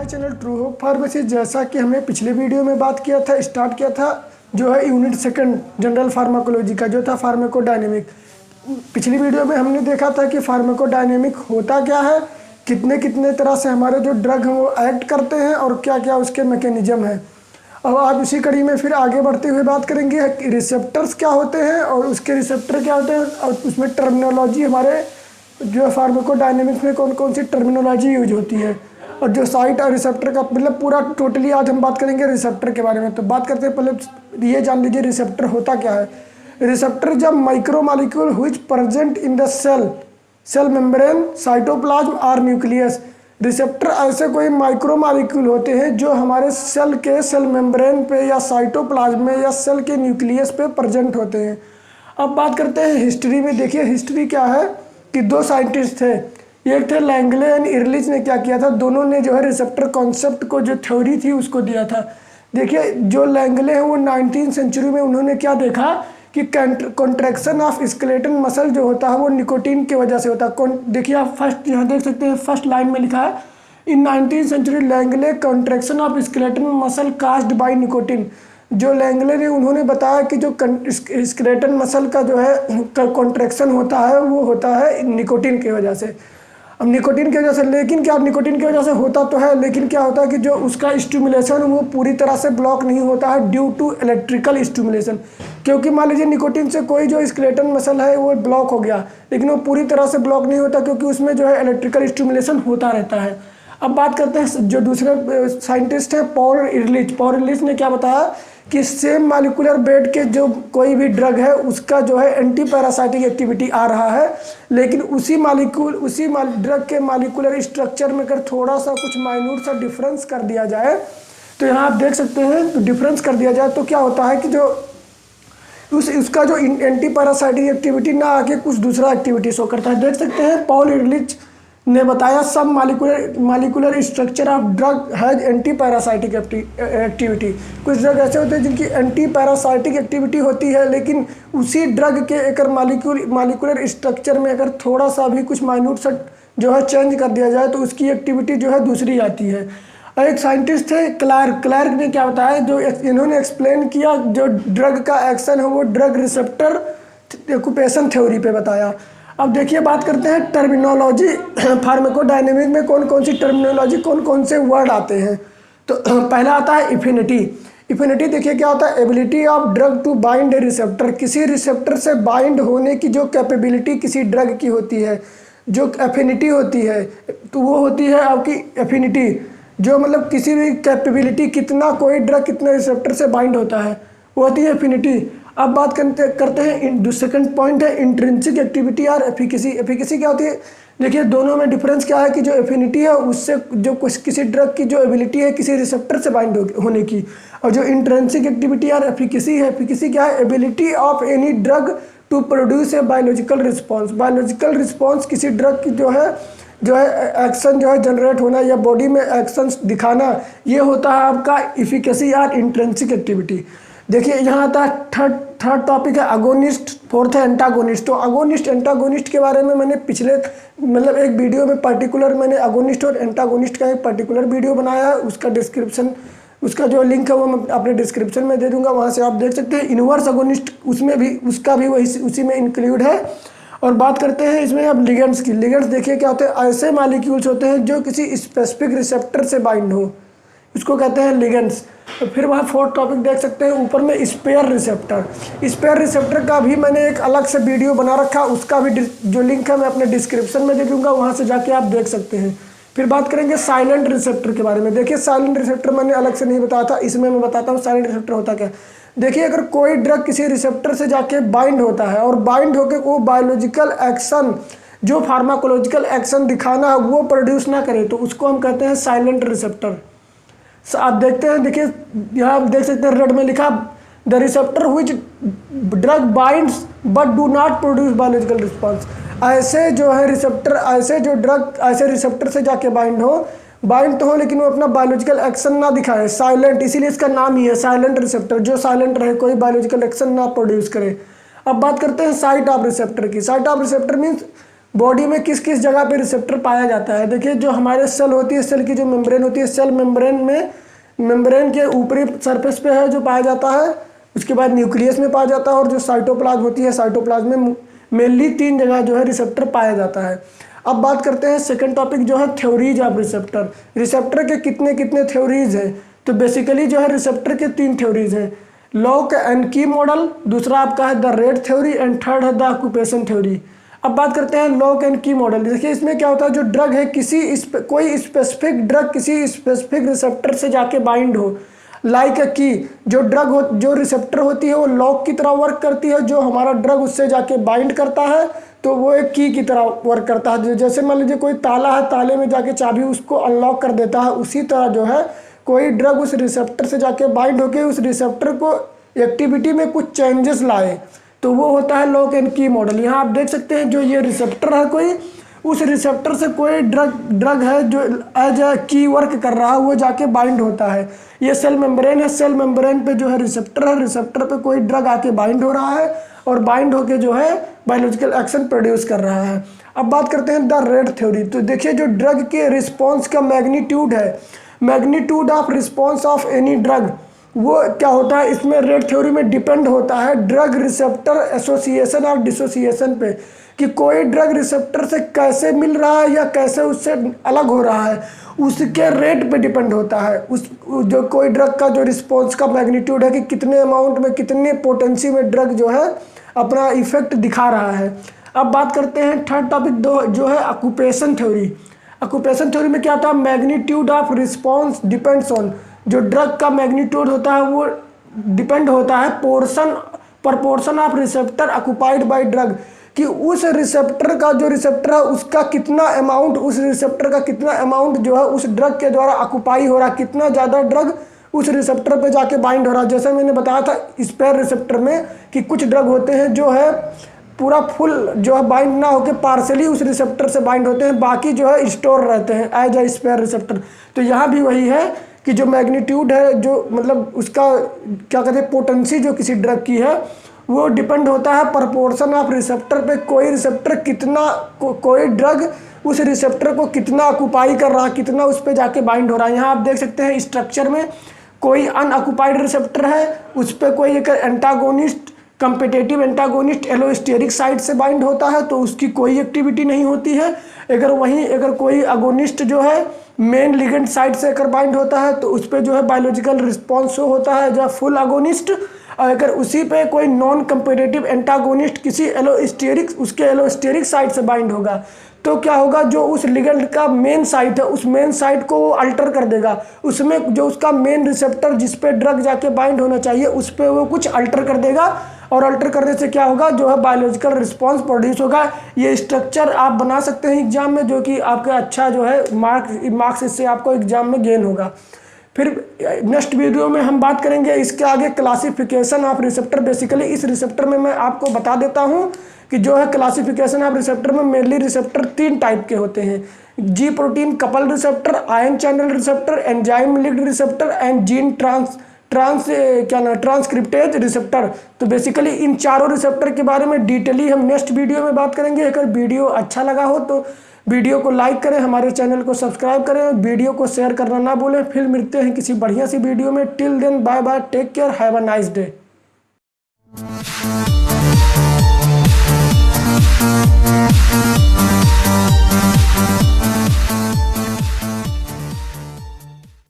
Channel true hope pharmacy. जैसा कि हमने पिछले वीडियो में बात किया था, स्टार्ट किया था जो है यूनिट सेकंड जनरल फार्माकोलॉजी का, जो था फार्माकोडायनेमिक। पिछली वीडियो में हमने देखा था कि फार्माकोडायनेमिक होता क्या है, कितने कितने तरह से हमारे जो ड्रग हैं वो एक्ट करते हैं और क्या क्या उसके मैकेनिज्म है। अब आज उसी कड़ी में फिर आगे बढ़ते हुए बात करेंगे रिसेप्टर्स क्या होते हैं और उसके रिसेप्टर क्या होते हैं और उसमें टर्मिनोलॉजी हमारे जो फार्माकोडायनेमिक्स में कौन कौन सी टर्मिनोलॉजी यूज होती है, और जो साइट और रिसेप्टर का मतलब पूरा टोटली आज हम बात करेंगे रिसेप्टर के बारे में। तो बात करते हैं, पहले ये जान लीजिए रिसेप्टर होता क्या है। रिसेप्टर जब micro molecule which present in the cell membrane, cytoplasm और न्यूक्लियस। रिसेप्टर ऐसे कोई माइक्रो मॉलिक्यूल होते हैं जो हमारे सेल के सेल मेम्ब्रेन पे या साइटोप्लाज्म में या सेल के न्यूक्लियस पे प्रेजेंट होते हैं। अब बात करते हैं हिस्ट्री में। देखिए हिस्ट्री क्या है कि दो साइंटिस्ट थे, एक थे लैंगले एंड इरलिच ने क्या किया था, दोनों ने जो है रिसेप्टर कॉन्सेप्ट को जो थ्योरी थी उसको दिया था। देखिए जो लैंगले हैं वो 19th सेंचुरी में उन्होंने क्या देखा कि कॉन्ट्रैक्शन ऑफ स्केलेटन मसल जो होता है वो निकोटीन की वजह से होता है। देखिए आप फर्स्ट यहाँ देख सकते हैं, फर्स्ट लाइन में लिखा है in 19th century Langley contraction of skeleton muscle caused by nicotine. जो लैंगले ने उन्होंने बताया कि जो स्केलेटन मसल का जो है कॉन्ट्रैक्शन होता है वो होता है निकोटीन की वजह से। अब निकोटीन की वजह से, लेकिन क्या निकोटीन की वजह से होता तो है, लेकिन क्या होता है कि जो उसका स्टिमुलेशन वो पूरी तरह से ब्लॉक नहीं होता है ड्यू टू इलेक्ट्रिकल स्टिमुलेशन। क्योंकि मान लीजिए निकोटीन से कोई जो स्केलेटन मसल है वो ब्लॉक हो गया, लेकिन वो पूरी तरह से ब्लॉक नहीं होता क्योंकि उसमें जो है इलेक्ट्रिकल स्टिमुलेशन होता रहता है। अब बात करते हैं जो दूसरे साइंटिस्ट हैं पॉल इरलिच। पॉल इरलिच ने क्या बताया कि सेम मॉलिक्यूलर वेट के जो कोई भी ड्रग है उसका जो है एंटी पैरासाइटिक एक्टिविटी आ रहा है, लेकिन उसी ड्रग के मॉलिक्यूलर स्ट्रक्चर में अगर थोड़ा सा कुछ माइन्यूट सा डिफरेंस कर दिया जाए, तो यहाँ आप देख सकते हैं तो डिफरेंस कर दिया जाए तो क्या होता है कि जो उसका जो एंटी पैरासाइटिक एक्टिविटी ना आके कुछ दूसरा एक्टिविटी शो करता है। देख सकते हैं पॉल इरलिच ने बताया सब molecular structure of drug has anti parasitic activity. कुछ ड्रग ऐसे होते हैं जिनकी एंटी पैरासाइटिक एक्टिविटी होती है, लेकिन उसी ड्रग के एक मॉलिक्यूलर स्ट्रक्चर में अगर थोड़ा सा भी कुछ माइन्यूट सा जो है चेंज कर दिया जाए तो उसकी एक्टिविटी जो है दूसरी आती है। एक साइंटिस्ट थे क्लार्क ने क्या बताया, जो इन्होंने एक्सप्लेन किया जो ड्रग का एक्शन है वो ड्रग रिसेप्टर ऑक्यूपेशन थ्योरी पे बताया। अब देखिए बात करते हैं टर्मिनोलॉजी। फार्माकोडायनेमिक में कौन कौन सी टर्मिनोलॉजी, कौन कौन से वर्ड आते हैं। तो पहला आता है इफिनिटी। इफिनिटी देखिए क्या होता है, ability of drug to bind a receptor. किसी रिसेप्टर से बाइंड होने की जो कैपेबिलिटी किसी ड्रग की होती है, जो एफिनिटी होती है, तो वो होती है आपकी एफिनिटी, जो मतलब किसी भी कैपेबिलिटी कितना कोई ड्रग कितने रिसेप्टर से बाइंड होता है वो होती है एफिनिटी। अब बात करते हैं सेकंड पॉइंट है इंट्रिंसिक एक्टिविटी और एफिकेसी। एफिकेसी क्या होती है, देखिए दोनों में डिफरेंस क्या है कि जो एफिनिटी है उससे जो किसी ड्रग की जो एबिलिटी है किसी रिसेप्टर से बाइंड होने की, और जो इंट्रिंसिक एक्टिविटी और एफिकेसी है, एफिकेसी क्या है, ability of any drug to produce a biological response. Biological response किसी ड्रग की जो है एक्शन जो है जनरेट होना या बॉडी में एक्शन दिखाना, ये होता है आपका एफिकेसी और इंट्रिंसिक एक्टिविटी। देखिए यहाँ आता है थर्ड टॉपिक है अगोनिस्ट, फोर्थ है एंटागोनिस्ट। तो अगोनिस्ट एंटागोनिस्ट के बारे में मैंने पिछले मतलब एक वीडियो में पर्टिकुलर मैंने अगोनिस्ट और एंटागोनिस्ट का एक पर्टिकुलर वीडियो बनाया है, उसका डिस्क्रिप्शन, उसका जो लिंक है वो मैं अपने डिस्क्रिप्शन में दे दूंगा, वहाँ से आप देख सकते हैं। इनवर्स अगोनिस्ट उसमें भी उसका भी वही उसी में इंक्लूड है। और बात करते हैं इसमें अब लिगेंड्स की। लिगेंड्स देखिए क्या होते हैं, ऐसे मॉलिक्यूल्स होते हैं जो किसी स्पेसिफिक रिसेप्टर से बाइंड हो, इसको कहते हैं लिगेंड्स। तो फिर वहाँ फोर्थ टॉपिक देख सकते हैं ऊपर में स्पेयर रिसेप्टर। स्पेयर रिसेप्टर का भी मैंने एक अलग से वीडियो बना रखा, उसका भी जो लिंक है मैं अपने डिस्क्रिप्शन में दे दूंगा, वहाँ से जाके आप देख सकते हैं। फिर बात करेंगे साइलेंट रिसेप्टर के बारे में। देखिए साइलेंट रिसेप्टर मैंने अलग से नहीं बताया था, इसमें मैं बताता हूँ साइलेंट रिसेप्टर होता क्या। देखिए अगर कोई ड्रग किसी रिसेप्टर से जाके बाइंड होता है और बाइंड होकर वो बायोलॉजिकल एक्शन जो फार्माकोलॉजिकल एक्शन दिखाना है वो प्रोड्यूस ना करे, तो उसको हम कहते हैं साइलेंट रिसेप्टर। आप देखते हैं, देखिए यहाँ आप देख सकते हैं रेड में लिखा the receptor which drug binds but do not produce biological response. ऐसे जो है रिसेप्टर, ऐसे जो ड्रग ऐसे रिसेप्टर से जाके बाइंड तो हो लेकिन वो अपना बायोलॉजिकल एक्शन ना दिखाए, साइलेंट, इसीलिए इसका नाम ही है साइलेंट रिसेप्टर, जो साइलेंट रहे, कोई बायोलॉजिकल एक्शन ना प्रोड्यूस करे। अब बात करते हैं साइट ऑफ रिसेप्टर की। Site of receptor means body में किस किस जगह पे रिसेप्टर पाया जाता है। देखिए जो हमारे सेल होती है, सेल की जो मेम्ब्रेन होती है, सेल मेम्ब्रेन में मेम्ब्रेन के ऊपरी सरफेस पे है जो पाया जाता है, उसके बाद न्यूक्लियस में पाया जाता है, और जो साइटोप्लाज्म होती है, साइटोप्लाज्म में मेनली 3 जगह जो है रिसेप्टर पाया जाता है। अब बात करते हैं सेकंड टॉपिक जो है थ्योरीज ऑफ रिसेप्टर। रिसेप्टर के कितने कितने थ्योरीज हैं, तो बेसिकली जो है रिसेप्टर के 3 थ्योरीज हैं। लॉक एंड की मॉडल, दूसरा आपका है the red theory, and third है द ऑक्यूपेशन थ्योरी। अब बात करते हैं लॉक एंड की मॉडल। देखिए इसमें क्या होता है, जो ड्रग है कोई स्पेसिफिक ड्रग किसी स्पेसिफिक रिसेप्टर से जाके बाइंड हो, लाइक की जो ड्रग हो, जो रिसेप्टर होती है वो लॉक की तरह वर्क करती है, जो हमारा ड्रग उससे जाके बाइंड करता है तो वो एक की तरह वर्क करता है। जैसे मान लीजिए कोई ताला है, ताले में जाके चाबी उसको अनलॉक कर देता है, उसी तरह जो है कोई ड्रग उस रिसेप्टर से जाके बाइंड होके उस रिसेप्टर को एक्टिविटी में कुछ चेंजेस लाए, तो वो होता है लॉक एंड की मॉडल। यहाँ आप देख सकते हैं जो ये रिसेप्टर है, कोई उस रिसेप्टर से कोई ड्रग है जो एज ए की वर्क कर रहा है, वो जाके बाइंड होता है। ये सेल मेम्ब्रेन है, सेल मेम्ब्रेन पे जो है रिसेप्टर है, रिसेप्टर पे कोई ड्रग आके बाइंड हो रहा है और बाइंड होके जो है बायोलॉजिकल एक्शन प्रोड्यूस कर रहा है। अब बात करते हैं द रेड थ्योरी। तो देखिए जो ड्रग के रिस्पॉन्स का मैग्नीट्यूड है, magnitude of response of any drug, वो क्या होता है इसमें रेड थ्योरी में डिपेंड होता है ड्रग रिसेप्टर एसोसिएशन और डिसोसिएशन पे, कि कोई ड्रग रिसेप्टर से कैसे मिल रहा है या कैसे उससे अलग हो रहा है, उसके रेट पे डिपेंड होता है। उस जो कोई ड्रग का जो रिस्पॉन्स का मैग्नीट्यूड है कि कितने अमाउंट में, कितने पोटेंसी में ड्रग जो है अपना इफेक्ट दिखा रहा है। अब बात करते हैं थर्ड टॉपिक जो है ऑक्यूपेशन थ्योरी। ऑक्यूपेशन थ्योरी में क्या होता है, magnitude of response depends on, जो ड्रग का मैग्नीट्यूड होता है वो डिपेंड होता है proportion of receptor occupied by drug, कि उस रिसेप्टर का जो रिसेप्टर है उसका कितना अमाउंट, उस रिसेप्टर का कितना अमाउंट जो है उस ड्रग के द्वारा ऑक्यूपाई हो रहा, कितना ज़्यादा ड्रग उस रिसेप्टर पे जाके बाइंड हो रहा। जैसे मैंने बताया था स्पेयर रिसेप्टर में कि कुछ ड्रग होते हैं जो है पूरा फुल जो है बाइंड ना होकर पार्सली उस रिसेप्टर से बाइंड होते हैं, बाकी जो है स्टोर रहते हैं एज ए स्पेयर रिसेप्टर। तो यहाँ भी वही है कि जो मैग्नीट्यूड है, जो मतलब उसका क्या कहते हैं पोटेंसी जो किसी ड्रग की है, वो डिपेंड होता है प्रपोर्शन ऑफ रिसेप्टर पे। कोई रिसेप्टर कितना कोई ड्रग उस रिसेप्टर को कितना ऑक्यूपाई कर रहा है, कितना उस पर जाके बाइंड हो रहा है। यहाँ आप देख सकते हैं स्ट्रक्चर में कोई अनऑक्यूपाइड रिसेप्टर है, उस पर कोई एक antagonist, competitive antagonist allosteric side से बाइंड होता है तो उसकी कोई एक्टिविटी नहीं होती है। अगर कोई अगोनिस्ट जो है मेन लिगेंड साइड से अगर बाइंड होता है तो उस पर जो है बायोलॉजिकल रिस्पॉन्स शो होता है जो फुल अगोनिस्ट। और अगर उसी पे कोई नॉन कंपिटेटिव एंटागोनिस्ट किसी उसके एलोस्टेरिक साइड से बाइंड होगा तो क्या होगा, जो उस लिगेंड का मेन साइट है उस मेन साइट को वो अल्टर कर देगा, उसमें जो उसका मेन रिसेप्टर जिस पे ड्रग जाके बाइंड होना चाहिए उस पर वो कुछ अल्टर कर देगा, और अल्टर करने से क्या होगा, जो है बायोलॉजिकल रिस्पॉन्स प्रोड्यूस होगा। ये स्ट्रक्चर आप बना सकते हैं एग्जाम में, जो कि आपका अच्छा जो है मार्क्स इससे आपको एग्जाम में गेन होगा। फिर नेक्स्ट वीडियो में हम बात करेंगे इसके आगे क्लासिफिकेशन ऑफ रिसेप्टर। बेसिकली इस रिसेप्टर में मैं आपको बता देता हूँ कि जो है क्लासिफिकेशन ऑफ रिसेप्टर में मेनली रिसेप्टर 3 टाइप के होते हैं, जी protein couple receptor, ion channel receptor, enzyme linked receptor and gene transcriptase receptor. तो बेसिकली इन चारों रिसेप्टर के बारे में डिटेली हम नेक्स्ट वीडियो में बात करेंगे। अगर वीडियो अच्छा लगा हो तो वीडियो को लाइक करें, हमारे चैनल को सब्सक्राइब करें, वीडियो को शेयर करना ना भूलें। फिर मिलते हैं किसी बढ़िया सी वीडियो में। Till then bye bye, take care, have a nice day.